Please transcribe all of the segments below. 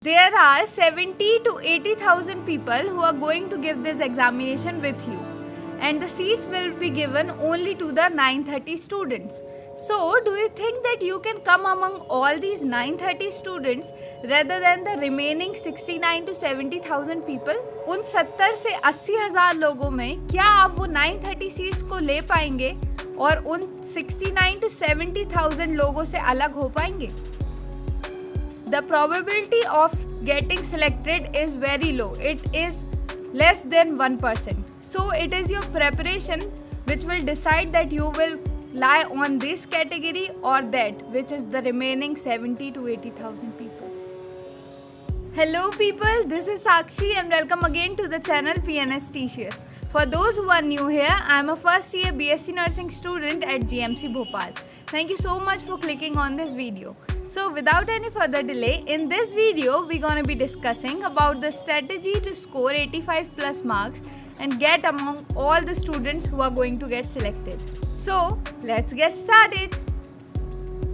There are 70 to 80,000 people who are going to give this examination with you, and the seats will be given only to the 930 students. So, do you think that you can come among all these 930 students rather than the remaining 69 to 70,000 people? उन 70 से 80,000 लोगों में क्या आप वो 930 seats को ले पाएंगे और उन 69 to 70,000 लोगों से अलग हो पाएंगे? The probability of getting selected is very low. It is less than 1%. So it is your preparation which will decide that you will lie on this category or that, which is the remaining 70 to 80,000 people. Hello people, this is Sakshi and welcome again to the channel PNS Ticious. For those who are new here, I am a first year BSc Nursing student at GMC Bhopal. Thank you so much for clicking on this video. So without any further delay, in this video we're going to be discussing about the strategy to score 85 plus marks and get among all the students who are going to get selected. So let's get started.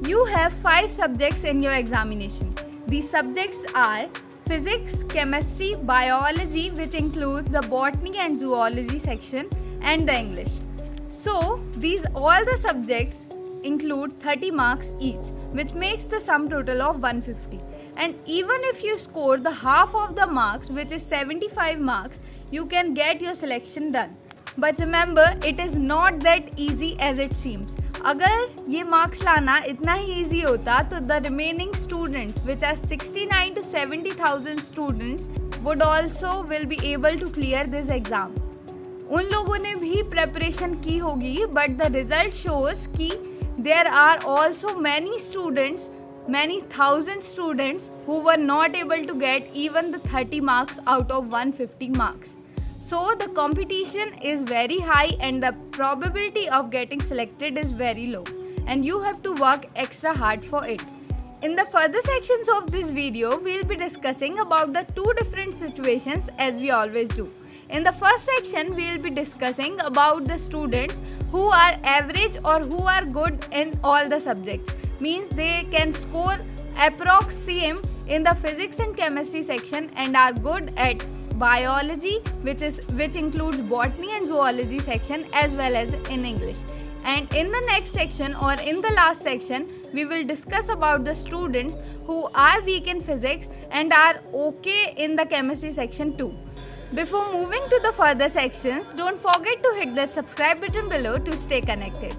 You have 5 subjects in your examination. These subjects are physics, chemistry, biology, which includes the botany and zoology section, and the English. So all the subjects include 30 marks each, which makes the sum total of 150. And even if you score the half of the marks, which is 75 marks, you can get your selection done. But remember, it is not that easy as it seems. अगर ये marks लाना इतना ही easy होता तो the remaining students, which are 69 to 70,000 students, would also will be able to clear this exam. उन लोगों ने भी preparation की होगी, but the result shows कि there are also many students, many thousand students who were not able to get even the 30 marks out of 150 marks. So the competition is very high and the probability of getting selected is very low, and you have to work extra hard for it. In the further sections of this video, we will be discussing about the 2 different situations as we always do. In the first section, we will be discussing about the students who are average or who are good in all the subjects. Means they can score approx same in the physics and chemistry section and are good at biology, which includes botany and zoology section, as well as in English. And in the next section or in the last section, we will discuss about the students who are weak in physics and are okay in the chemistry section too. Before moving to the further sections, don't forget to hit the subscribe button below to stay connected.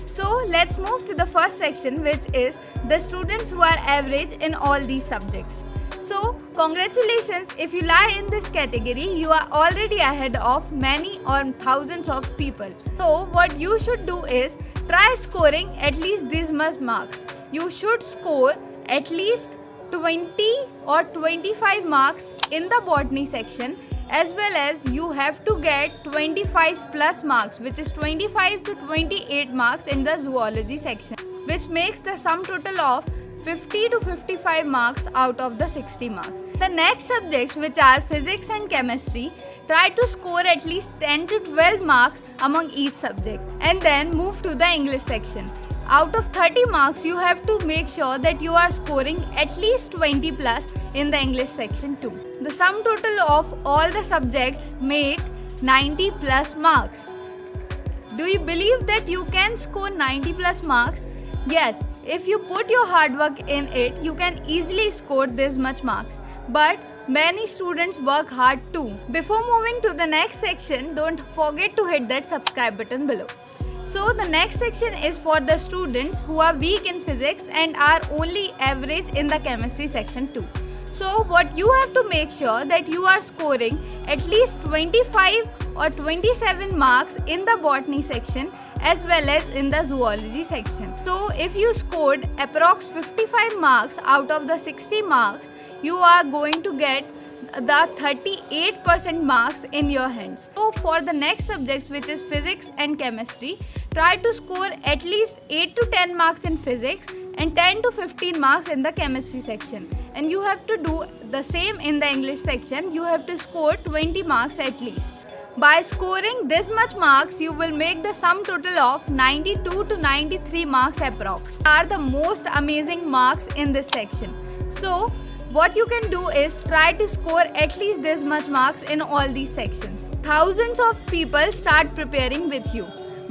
So let's move to the first section, which is the students who are average in all these subjects. So congratulations, if you lie in this category, you are already ahead of many or thousands of people. So what you should do is try scoring at least these much marks. You should score at least 20 or 25 marks in the botany section, as well as you have to get 25 plus marks, which is 25 to 28 marks in the zoology section, which makes the sum total of 50 to 55 marks out of the 60 marks. The next subjects, which are physics and chemistry, try to score at least 10 to 12 marks among each subject, and then move to the English section. Out of 30 marks, you have to make sure that you are scoring at least 20 plus in the English section too. The sum total of all the subjects make 90 plus marks. Do you believe that you can score 90 plus marks? Yes, if you put your hard work in it, you can easily score this much marks. But many students work hard too. Before moving to the next section, don't forget to hit that subscribe button below. So the next section is for the students who are weak in physics and are only average in the chemistry section too. So what you have to make sure that you are scoring at least 25 or 27 marks in the botany section as well as in the zoology section. So if you scored approx 55 marks out of the 60 marks, you are going to get the 38% marks in your hands. So for the next subjects, which is physics and chemistry, try to score at least 8 to 10 marks in physics and 10 to 15 marks in the chemistry section. And you have to do the same in the English section. You have to score 20 marks at least. By scoring this much marks, you will make the sum total of 92 to 93 marks approx. Are the most amazing marks in this section. So what you can do is try to score at least this much marks in all these sections. Thousands of people start preparing with you,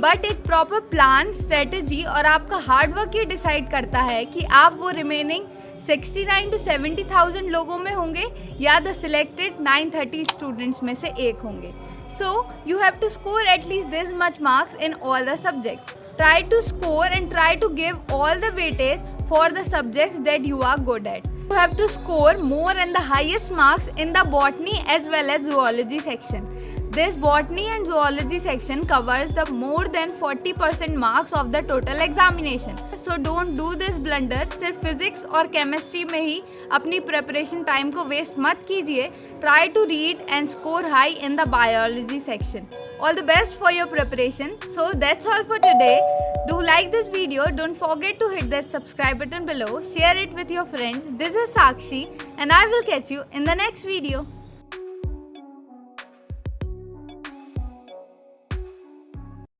but एक proper plan, strategy और आपका hard work ये decide करता है कि आप वो remaining 69 to 70,000 लोगों में होंगे या the selected 930 students में से एक होंगे. So you have to score at least this much marks in all the subjects. Try to score and try to give all the weightage for the subjects that you are good at. You have to score more and the highest marks in the botany as well as zoology section. This botany and zoology section covers the more than 40% marks of the total examination. So don't do this blunder. सिर्फ physics और chemistry में ही अपनी preparation time को waste मत कीजिए. Try to read and score high in the biology section. All the best for your preparation. So that's all for today. Do like this video. Don't forget to hit that subscribe button below. Share it with your friends. This is Sakshi and I will catch you in the next video.